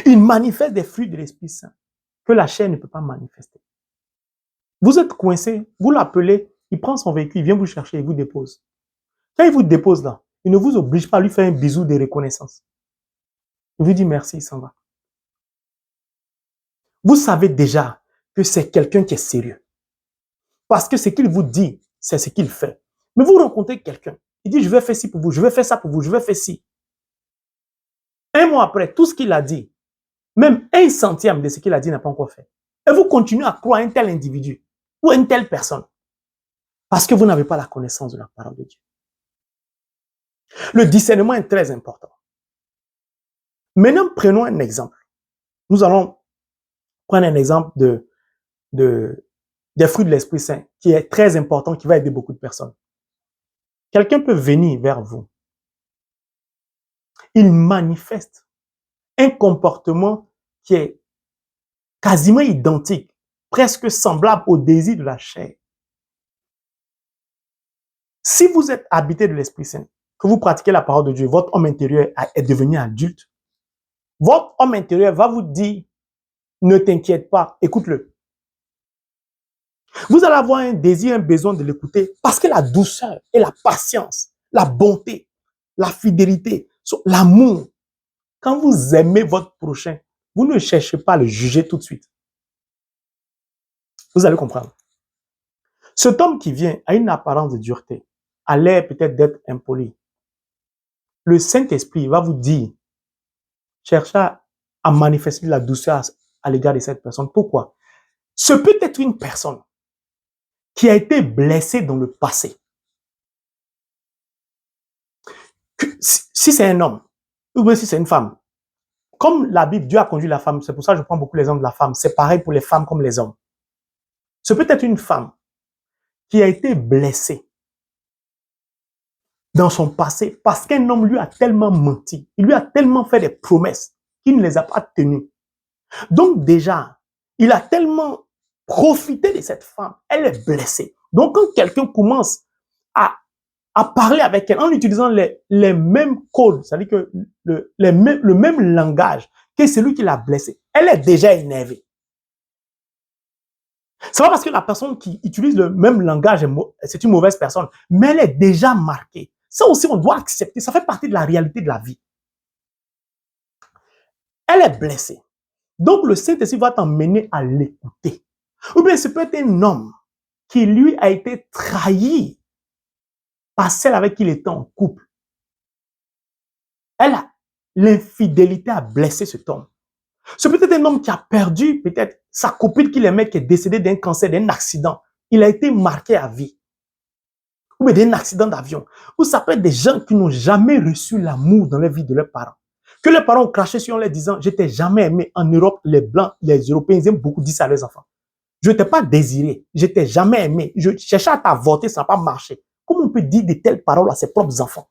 Il manifeste des fruits de l'Esprit Saint que la chair ne peut pas manifester. Vous êtes coincé, vous l'appelez, il prend son véhicule, il vient vous chercher, il vous dépose. Quand il vous dépose là, il ne vous oblige pas à lui faire un bisou de reconnaissance. Il vous dit merci, il s'en va. Vous savez déjà que c'est quelqu'un qui est sérieux. Parce que ce qu'il vous dit, c'est ce qu'il fait. Mais vous rencontrez quelqu'un, il dit je vais faire ci pour vous, je vais faire ça pour vous, je vais faire ci. Un mois après, tout ce qu'il a dit, même 1/100 de ce qu'il a dit n'a pas encore fait. Et vous continuez à croire un tel individu ou une telle personne. Parce que vous n'avez pas la connaissance de la parole de Dieu. Le discernement est très important. Maintenant, prenons un exemple. Nous allons prendre un exemple des fruits de l'Esprit Saint qui est très important, qui va aider beaucoup de personnes. Quelqu'un peut venir vers vous. Il manifeste un comportement qui est quasiment identique, presque semblable au désir de la chair. Si vous êtes habité de l'Esprit Saint, que vous pratiquez la parole de Dieu, votre homme intérieur est devenu adulte, votre homme intérieur va vous dire, ne t'inquiète pas, écoute-le. Vous allez avoir un désir, un besoin de l'écouter parce que la douceur et la patience, la bonté, la fidélité, l'amour, quand vous aimez votre prochain, vous ne cherchez pas à le juger tout de suite. Vous allez comprendre. Cet homme qui vient a une apparence de dureté, a l'air peut-être d'être impoli. Le Saint-Esprit va vous dire, cherchez à manifester de la douceur à l'égard de cette personne. Pourquoi? Ce peut être une personne qui a été blessée dans le passé. Si c'est un homme, ou bien si c'est une femme, comme la Bible, Dieu a conduit la femme, c'est pour ça que je prends beaucoup l'exemple de la femme, c'est pareil pour les femmes comme les hommes. Ce peut être une femme qui a été blessée dans son passé parce qu'un homme lui a tellement menti, il lui a tellement fait des promesses qu'il ne les a pas tenues. Donc déjà, il a tellement profité de cette femme, elle est blessée. Donc quand quelqu'un commence à parler avec elle en utilisant les mêmes codes, c'est-à-dire que le même langage que celui qui l'a blessé, elle est déjà énervée. C'est pas parce que la personne qui utilise le même langage, c'est une mauvaise personne, mais elle est déjà marquée. Ça aussi, on doit accepter, ça fait partie de la réalité de la vie. Elle est blessée. Donc, le Saint-Esprit va t'emmener à l'écouter. Ou bien, ce peut être un homme qui, lui, a été trahi par celle avec qui il était en couple. L'infidélité a blessé cet homme. C'est peut-être un homme qui a perdu peut-être sa copine qu'il aimait, qui est décédée d'un cancer, d'un accident. Il a été marqué à vie. Ou bien d'un accident d'avion. Ou ça peut être des gens qui n'ont jamais reçu l'amour dans la vie de leurs parents. Que leurs parents ont craché sur eux en leur disant, je t'ai jamais aimé. En Europe, les Blancs, les Européens, ils aiment beaucoup dire ça à leurs enfants. Je ne t'ai pas désiré. Je t'ai jamais aimé. Je cherchais à t'avorter, ça n'a pas marché. Comment on peut dire de telles paroles à ses propres enfants?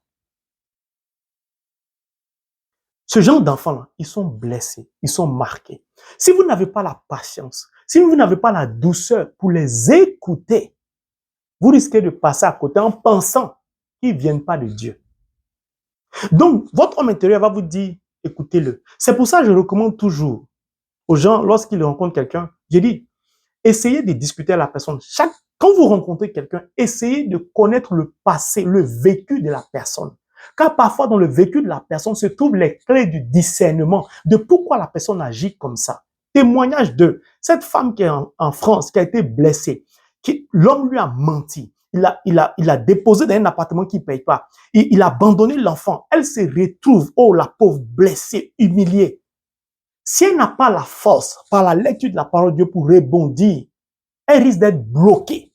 Ce genre d'enfants-là, ils sont blessés, ils sont marqués. Si vous n'avez pas la patience, si vous n'avez pas la douceur pour les écouter, vous risquez de passer à côté en pensant qu'ils ne viennent pas de Dieu. Donc, votre homme intérieur va vous dire, écoutez-le. C'est pour ça que je recommande toujours aux gens, lorsqu'ils rencontrent quelqu'un, je dis, essayez de discuter à la personne. Quand vous rencontrez quelqu'un, essayez de connaître le passé, le vécu de la personne. Car parfois, dans le vécu de la personne, se trouvent les clés du discernement de pourquoi la personne agit comme ça. Témoignage de cette femme qui est en France, qui a été blessée, l'homme lui a menti. il a déposé dans un appartement qu'il ne paye pas. Il a abandonné l'enfant. Elle se retrouve, oh la pauvre, blessée, humiliée. Si elle n'a pas la force, par la lecture de la parole de Dieu pour rebondir, elle risque d'être bloquée.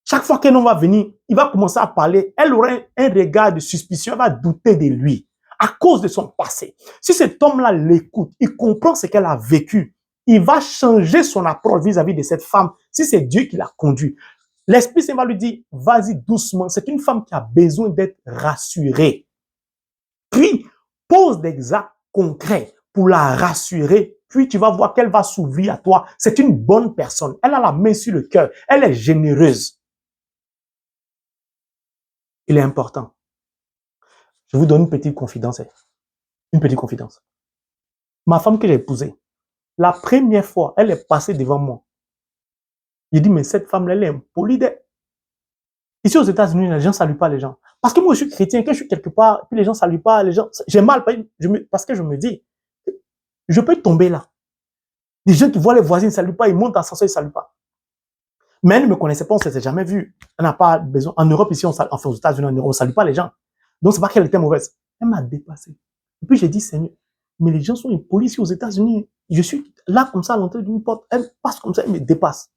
Chaque fois qu'un homme va venir, il va commencer à parler, elle aura un regard de suspicion, elle va douter de lui à cause de son passé. Si cet homme-là l'écoute, il comprend ce qu'elle a vécu, il va changer son approche vis-à-vis de cette femme si c'est Dieu qui l'a conduit. L'Esprit Saint va lui dire, vas-y doucement, c'est une femme qui a besoin d'être rassurée. Puis, pose des actes concrets pour la rassurer, puis tu vas voir qu'elle va s'ouvrir à toi. C'est une bonne personne, elle a la main sur le cœur, elle est généreuse. Il est important. Je vous donne une petite confidence. Une petite confidence. Ma femme que j'ai épousée, la première fois, elle est passée devant moi. J'ai dit, mais cette femme-là, elle est impolie. Ici aux États-Unis, les gens ne saluent pas les gens. Parce que moi, je suis chrétien, quand je suis quelque part, puis les gens ne saluent pas, les gens, j'ai mal, parce que je me dis, je peux tomber là. Des gens qui voient les voisins ne saluent pas, ils montent en ascenseur, ils ne saluent pas. Mais elle ne me connaissait pas, on ne s'était jamais vu. Elle n'a pas besoin. En Europe, ici, enfin aux États-Unis, on ne salue pas les gens. Donc, c'est pas qu'elle était mauvaise. Elle m'a dépassé. Et puis, j'ai dit, Seigneur, mais les gens sont impolis ici aux États-Unis. Je suis là, comme ça, à l'entrée d'une porte. Elle passe comme ça, elle me dépasse.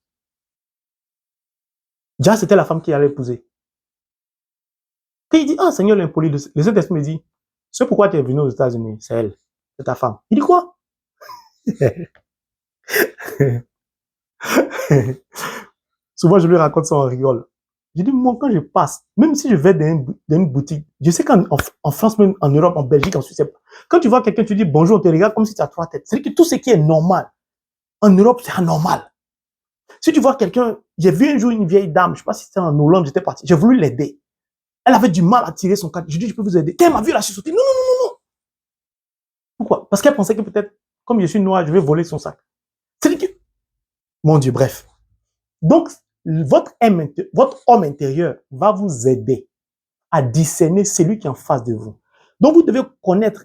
Déjà, c'était la femme qui allait épouser. Puis il dit, ah, Seigneur, l'impoli. Le Saint-Esprit me dit, c'est pourquoi tu es venu aux États-Unis. C'est elle. C'est ta femme. Il dit quoi? Souvent, je lui raconte ça, on rigole. Je dis, moi, quand je passe, même si je vais dans une boutique, je sais qu'en France, même en Europe, en Belgique, en Suisse, quand tu vois quelqu'un, tu dis bonjour, on te regarde comme si tu as trois têtes. C'est-à-dire que tout ce qui est normal, en Europe, c'est anormal. Si tu vois quelqu'un, j'ai vu un jour une vieille dame, je ne sais pas si c'était en Hollande, j'étais parti, j'ai voulu l'aider. Elle avait du mal à tirer son cadre. Je dis, je peux vous aider. Quand elle m'a vu, elle a sauté. Non, non, non, non. Pourquoi? Parce qu'elle pensait que peut-être, comme je suis noir, je vais voler son sac. C'est-à-dire que, mon Dieu, bref. Donc, votre homme intérieur va vous aider à discerner celui qui est en face de vous. Donc, vous devez connaître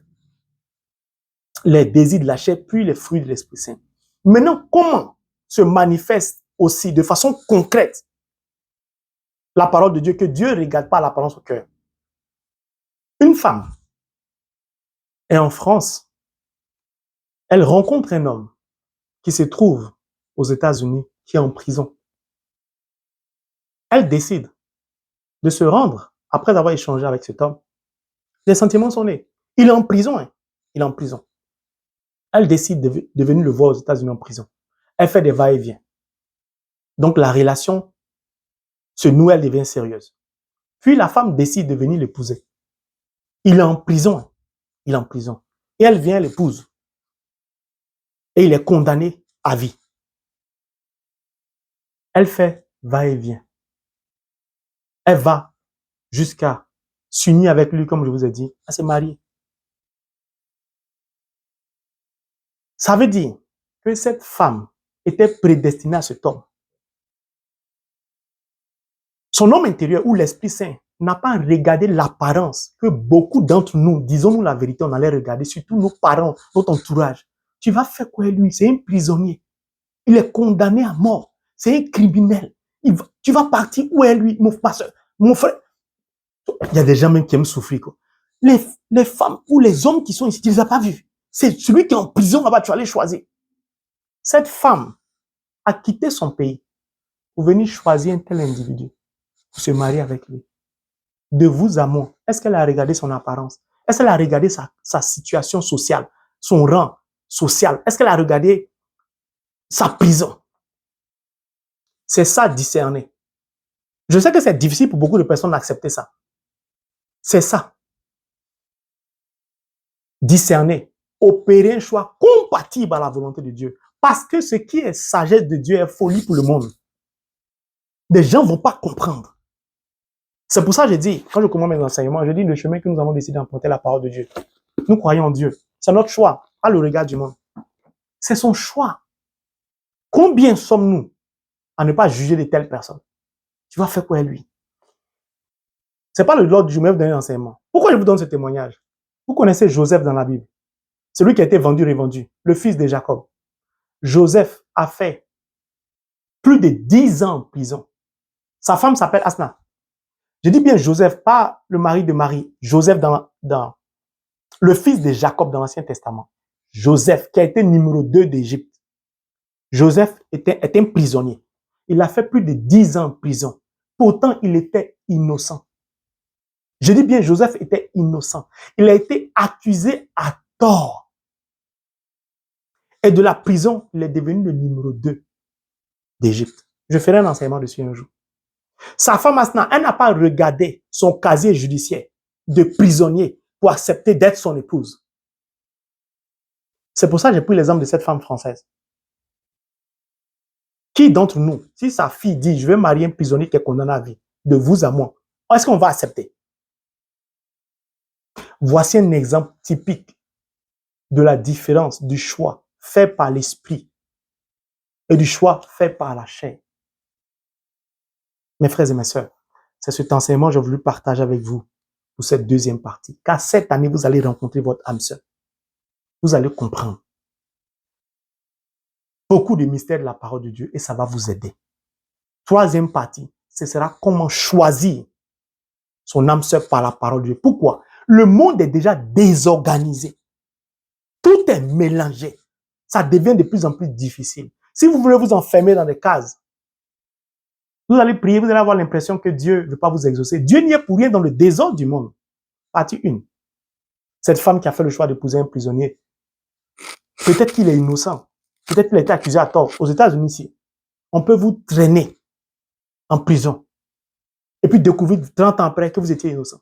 les désirs de la chair, puis les fruits de l'Esprit Saint. Maintenant, comment se manifeste aussi de façon concrète la parole de Dieu, que Dieu ne regarde pas l'apparence au cœur? Une femme est en France, elle rencontre un homme qui se trouve aux États-Unis, qui est en prison. Elle décide de se rendre après avoir échangé avec cet homme. Les sentiments sont nés. Il est en prison. Hein. Il est en prison. Elle décide de venir le voir aux États-Unis en prison. Elle fait des va-et-vient. Donc la relation se noue, elle devient sérieuse. Puis la femme décide de venir l'épouser. Il est en prison. Hein. Il est en prison. Et elle vient l'épouse. Et il est condamné à vie. Elle fait va-et-vient. Elle va jusqu'à s'unir avec lui, comme je vous ai dit, à se marier. Ça veut dire que cette femme était prédestinée à cet homme. Son homme intérieur ou l'Esprit Saint n'a pas regardé l'apparence que beaucoup d'entre nous, disons-nous la vérité, on allait regarder, surtout nos parents, notre entourage. Tu vas faire quoi lui? C'est un prisonnier. Il est condamné à mort. C'est un criminel. Tu vas partir où est lui, mon pasteur, mon frère? Il y a des gens même qui aiment souffrir. Quoi. Les femmes ou les hommes qui sont ici, tu ne les as pas vus. C'est celui qui est en prison là-bas, tu vas aller choisir. Cette femme a quitté son pays pour venir choisir un tel individu, pour se marier avec lui. De vous à moi, est-ce qu'elle a regardé son apparence? Est-ce qu'elle a regardé sa situation sociale, son rang social? Est-ce qu'elle a regardé sa prison? C'est ça, discerner. Je sais que c'est difficile pour beaucoup de personnes d'accepter ça. C'est ça. Discerner. Opérer un choix compatible à la volonté de Dieu. Parce que ce qui est sagesse de Dieu est folie pour le monde. Des gens ne vont pas comprendre. C'est pour ça que je dis, quand je commence mes enseignements, je dis le chemin que nous avons décidé d'emprunter la parole de Dieu. Nous croyons en Dieu. C'est notre choix, pas le regard du monde. C'est son choix. Combien sommes-nous à ne pas juger de telle personne? Tu vas faire quoi à lui? C'est pas le Lord du jour, mais vous donner un enseignement. Pourquoi je vous donne ce témoignage? Vous connaissez Joseph dans la Bible. Celui qui a été vendu et revendu, le fils de Jacob. Joseph a fait plus de 10 ans en prison. Sa femme s'appelle Asna. Je dis bien Joseph, pas le mari de Marie. Joseph dans le fils de Jacob dans l'Ancien Testament. Joseph, qui a été numéro 2 d'Égypte. Joseph était un prisonnier. Il a fait plus de 10 ans en prison. Pourtant, il était innocent. Je dis bien, Joseph était innocent. Il a été accusé à tort. Et de la prison, il est devenu le numéro 2 d'Égypte. Je ferai un enseignement dessus un jour. Sa femme Asna, elle n'a pas regardé son casier judiciaire de prisonnier pour accepter d'être son épouse. C'est pour ça que j'ai pris l'exemple de cette femme française. Qui d'entre nous, si sa fille dit « je vais marier un prisonnier qui est condamné à vie », de vous à moi, est-ce qu'on va accepter? Voici un exemple typique de la différence du choix fait par l'esprit et du choix fait par la chair. Mes frères et mes sœurs, c'est cet enseignement que j'ai voulu partager avec vous pour cette deuxième partie. Car cette année, vous allez rencontrer votre âme sœur. Vous allez comprendre beaucoup de mystères de la parole de Dieu et ça va vous aider. Troisième partie, ce sera comment choisir son âme sœur par la parole de Dieu. Pourquoi? Le monde est déjà désorganisé. Tout est mélangé. Ça devient de plus en plus difficile. Si vous voulez vous enfermer dans des cases, vous allez prier, vous allez avoir l'impression que Dieu ne veut pas vous exaucer. Dieu n'y est pour rien dans le désordre du monde. Partie 1. Cette femme qui a fait le choix d'épouser un prisonnier, peut-être qu'il est innocent. Peut-être qu'il a été accusé à tort. Aux États-Unis, ici, on peut vous traîner en prison et puis découvrir 30 ans après que vous étiez innocent.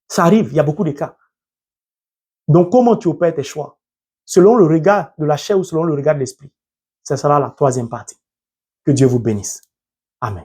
Ça arrive, il y a beaucoup de cas. Donc, comment tu opères tes choix? Selon le regard de la chair ou selon le regard de l'esprit? Ce sera la troisième partie. Que Dieu vous bénisse. Amen.